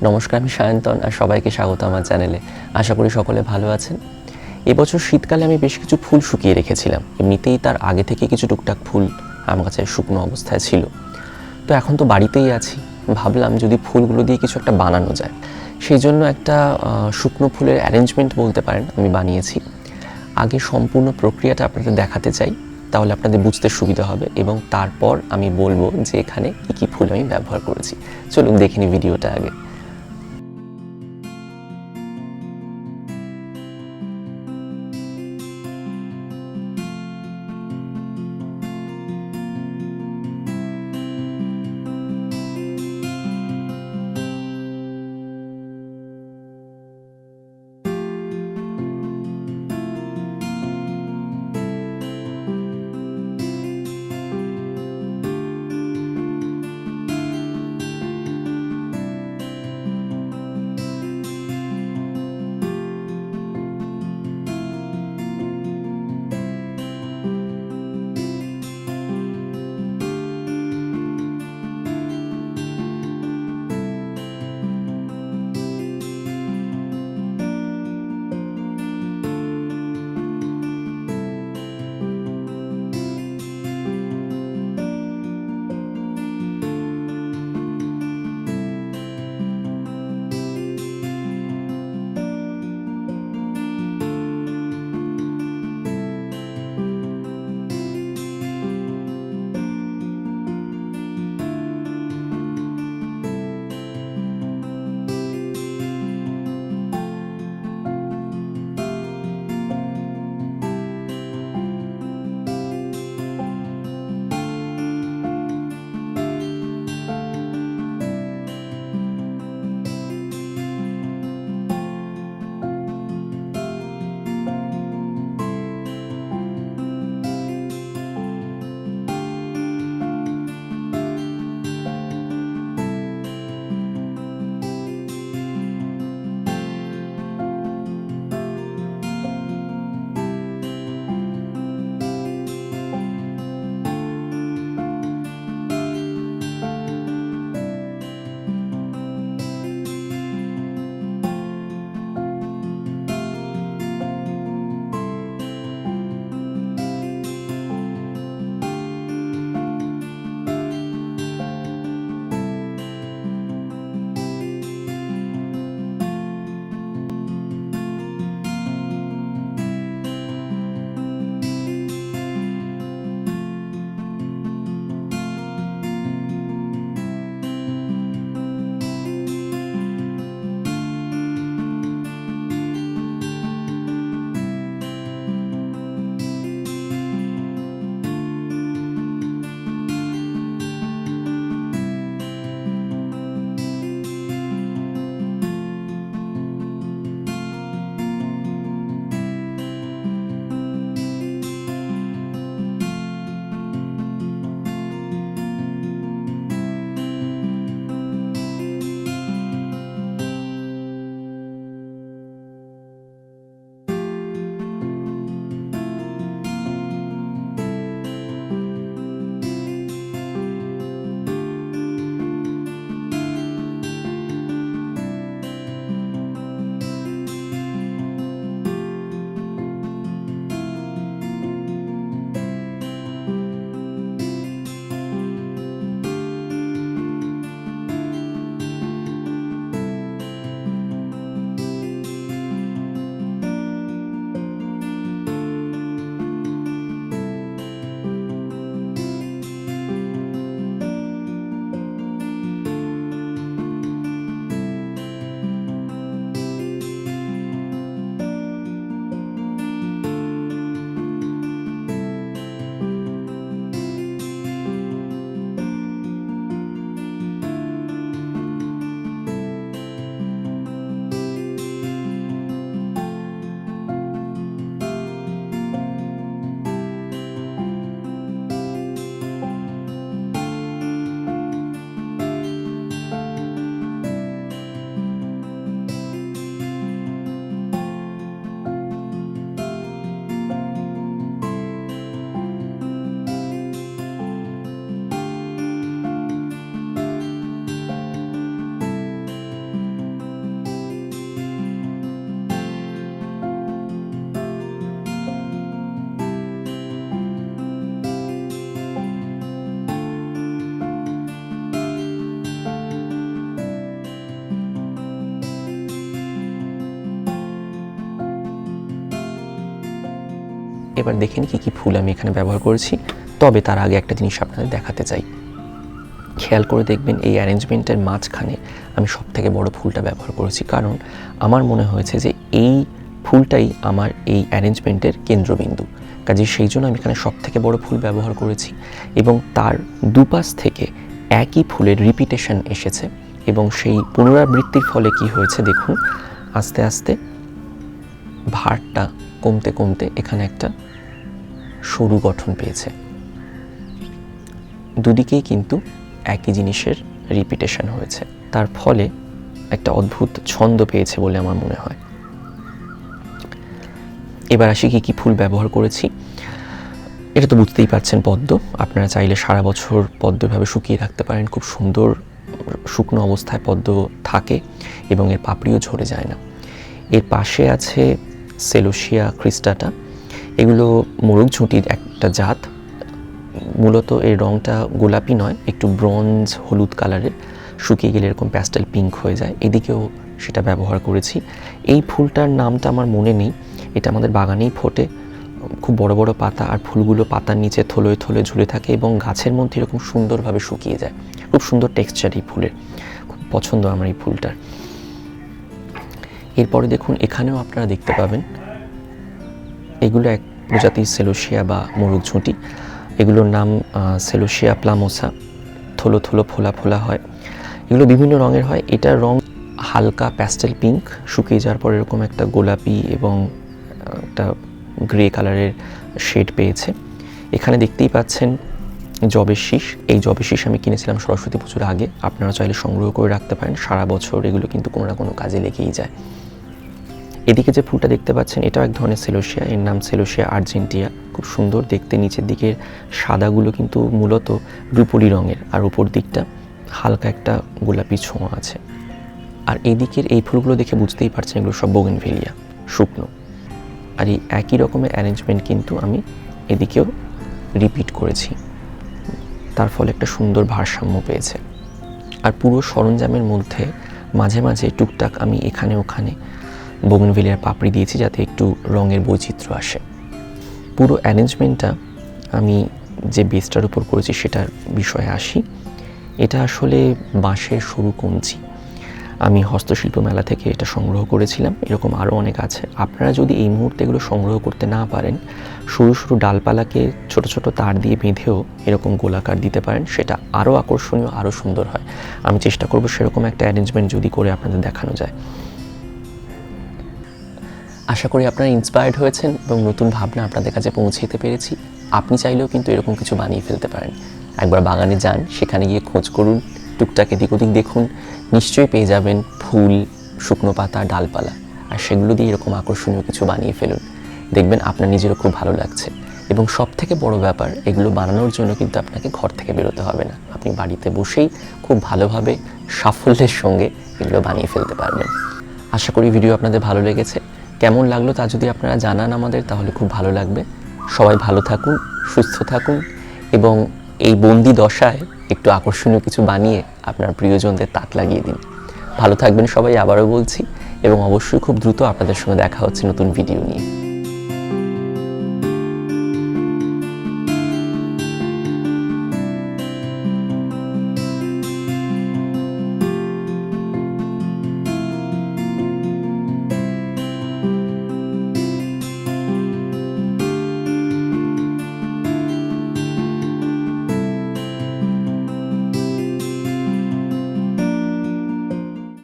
নমস্কার, আমি সায়ন্তন আর সবাইকে স্বাগত আমার চ্যানেলে। আশা করি সকলে ভালো আছেন। এবছর শীতকালে আমি বেশ কিছু ফুল শুকিয়ে রেখেছিলাম। এমনিতেই তার আগে থেকে কিছু টুকটাক ফুল আমার কাছে শুকনো অবস্থায় ছিল। তো এখন তো বাড়িতেই আছি, ভাবলাম যদি ফুলগুলো দিয়ে কিছু একটা বানানো যায়। সেই জন্য একটা শুকনো ফুলের অ্যারেঞ্জমেন্ট বলতে পারেন আমি বানিয়েছি। আগে সম্পূর্ণ প্রক্রিয়াটা আপনাদের দেখাতে চাই, তাহলে আপনাদের বুঝতে সুবিধা হবে এবং তারপর আমি বলবো যে এখানে কী কী ফুল আমি ব্যবহার করেছি। চলুন দেখিনি ভিডিওটা আগে। এবার দেখে নিই কী ফুল আমি এখানে ব্যবহার করেছি। তবে তার আগে একটা জিনিস আপনাদের দেখাতে চাই। খেয়াল করে দেখবেন এই অ্যারেঞ্জমেন্টের মাঝখানে আমি সবথেকে বড় ফুলটা ব্যবহার করেছি, কারণ আমার মনে হয়েছে যে এই ফুলটাই আমার এই অ্যারেঞ্জমেন্টের কেন্দ্রবিন্দু। কাজে সেই জন্য আমি এখানে সবথেকে বড় ফুল ব্যবহার করেছি এবং তার দুপাশ থেকে একই ফুলের রিপিটেশন এসেছে এবং সেই পুনরাবৃত্তির ফলে কি হয়েছে দেখুন, আস্তে আস্তে ভারটা কমতে কমতে এখানে একটা সরু গঠন পেয়েছে। দুদিকেই কিন্তু একই জিনিসের রিপিটেশন হয়েছে, তার ফলে একটা অদ্ভুত ছন্দ পেয়েছে বলে আমার মনে হয়। এবার আসি কী ফুল ব্যবহার করেছি। এটা তো বুঝতেই পারছেন, পদ্ম। আপনারা চাইলে সারা বছর পদ্ম এভাবে শুকিয়ে রাখতে পারেন। খুব সুন্দর শুকনো অবস্থায় পদ্ম থাকে এবং এর পাপড়িও ঝরে যায় না। এর পাশে আছে সেলোসিয়া ক্রিস্টাটা। এগুলো মোরগ ঝুঁটির একটা জাত। মূলত এর রঙটা গোলাপি নয়, একটু ব্রঞ্জ হলুদ কালারের, শুকিয়ে গেলে এরকম প্যাস্টেল পিঙ্ক হয়ে যায়। এদিকেও সেটা ব্যবহার করেছি। এই ফুলটার নামটা আমার মনে নেই, এটা আমাদের বাগানেই ফোটে। খুব বড় বড় পাতা, আর ফুলগুলো পাতার নিচে থলোয় থলোয় ঝুলে থাকে এবং গাছের মধ্যে এরকম সুন্দরভাবে শুকিয়ে যায়। খুব সুন্দর টেক্সচার এই ফুলের, খুব পছন্দ আমার এই ফুলটার। এরপরে দেখুন এখানেও আপনারা দেখতে পাবেন এগুলো এক প্রজাতির সেলোসিয়া বা মোরগ ঝুঁটি। এগুলোর নাম সেলোসিয়া প্লামোসা। থলো থলো ফোলা ফোলা হয়, এগুলো বিভিন্ন রঙের হয়। এটার রং হালকা প্যাস্টেল পিঙ্ক, শুকিয়ে যাওয়ার পর এরকম একটা গোলাপি এবং একটা গ্রে কালারের শেড পেয়েছে। এখানে দেখতেই পাচ্ছেন জবের শীষ। এই জবের শীষ আমি কিনেছিলাম সরস্বতী পুজোর আগে। আপনারা চাইলে সংগ্রহ করে রাখতে পারেন, সারা বছর এগুলো কিন্তু কোনো না কোনো কাজে লেগেই যায়। এদিকে যে ফুলটা দেখতে পাচ্ছেন এটাও এক ধরনের সেলোসিয়া, এর নাম সেলোসিয়া আর্জেন্টিয়া। খুব সুন্দর দেখতে, নিচের দিকের সাদাগুলো কিন্তু মূলত রুপোলি রঙের, আর উপর দিকটা হালকা একটা গোলাপি ছোঁয়া আছে। আর এদিকের এই ফুলগুলো দেখে বুঝতেই পারছেন এগুলো সব বোগেনভেলিয়া, শুকনো। আর এই একই রকমের অ্যারেঞ্জমেন্ট কিন্তু আমি এদিকেও রিপিট করেছি, তার ফলে একটা সুন্দর ভারসাম্য পেয়েছে। আর পুরো সরঞ্জামের মধ্যে মাঝে মাঝে টুকটাক আমি এখানে ওখানে বোগেনভেলিয়ার পাপড়ি দিয়েছি যাতে একটু রঙের বৈচিত্র্য আসে। পুরো অ্যারেঞ্জমেন্টটা আমি যে বেসটার উপর করেছি সেটার বিষয়ে আসি। এটা আসলে বাঁশের সরু কঞ্চি। আমি হস্তশিল্প মেলা থেকে এটা সংগ্রহ করেছিলাম। এরকম আরও অনেক আছে। আপনারা যদি এই মুহূর্তে এগুলো সংগ্রহ করতে না পারেন, সরু সরু ডালপালাকে ছোট ছোট তার দিয়ে বেঁধেও এরকম গোলাকার দিতে পারেন, সেটা আরও আকর্ষণীয়, আরও সুন্দর হয়। আমি চেষ্টা করব সেরকম একটা অ্যারেঞ্জমেন্ট যদি করে আপনাদের দেখানো যায়। আশা করি আপনারা ইন্সপায়ার্ড হয়েছেন এবং নতুন ভাবনা আপনাদের কাছে পৌঁছে দিতে পেরেছি। আপনি চাইলেও কিন্তু এরকম কিছু বানিয়ে ফেলতে পারেন। একবার বাগানে যান, সেখানে গিয়ে খোঁজ করুন, টুকটাক এদিক ওদিক দেখুন, নিশ্চয়ই পেয়ে যাবেন ফুল, শুকনো পাতা, ডালপালা, আর সেগুলো দিয়ে এরকম আকর্ষণীয় কিছু বানিয়ে ফেলুন। দেখবেন আপনার নিজেরও খুব ভালো লাগছে। এবং সব থেকে বড় ব্যাপার, এগুলো বানানোর জন্য কিন্তু আপনাকে ঘর থেকে বেরোতে হবে না। আপনি বাড়িতে বসেই খুব ভালোভাবে সাফল্যের সঙ্গে এগুলো বানিয়ে ফেলতে পারবেন। আশা করি ভিডিও আপনাদের ভালো লেগেছে। কেমন লাগলো তা যদি আপনারা জানান আমাদের, তাহলে খুব ভালো লাগবে। সবাই ভালো থাকুন, সুস্থ থাকুন এবং এই বন্দি দশায় একটু আকর্ষণীয় কিছু বানিয়ে আপনার প্রিয়জনদের তাক লাগিয়ে দিন। ভালো থাকবেন সবাই, আবারও বলছি, এবং অবশ্যই খুব দ্রুত আপনাদের সঙ্গে দেখা হচ্ছে নতুন ভিডিও নিয়ে।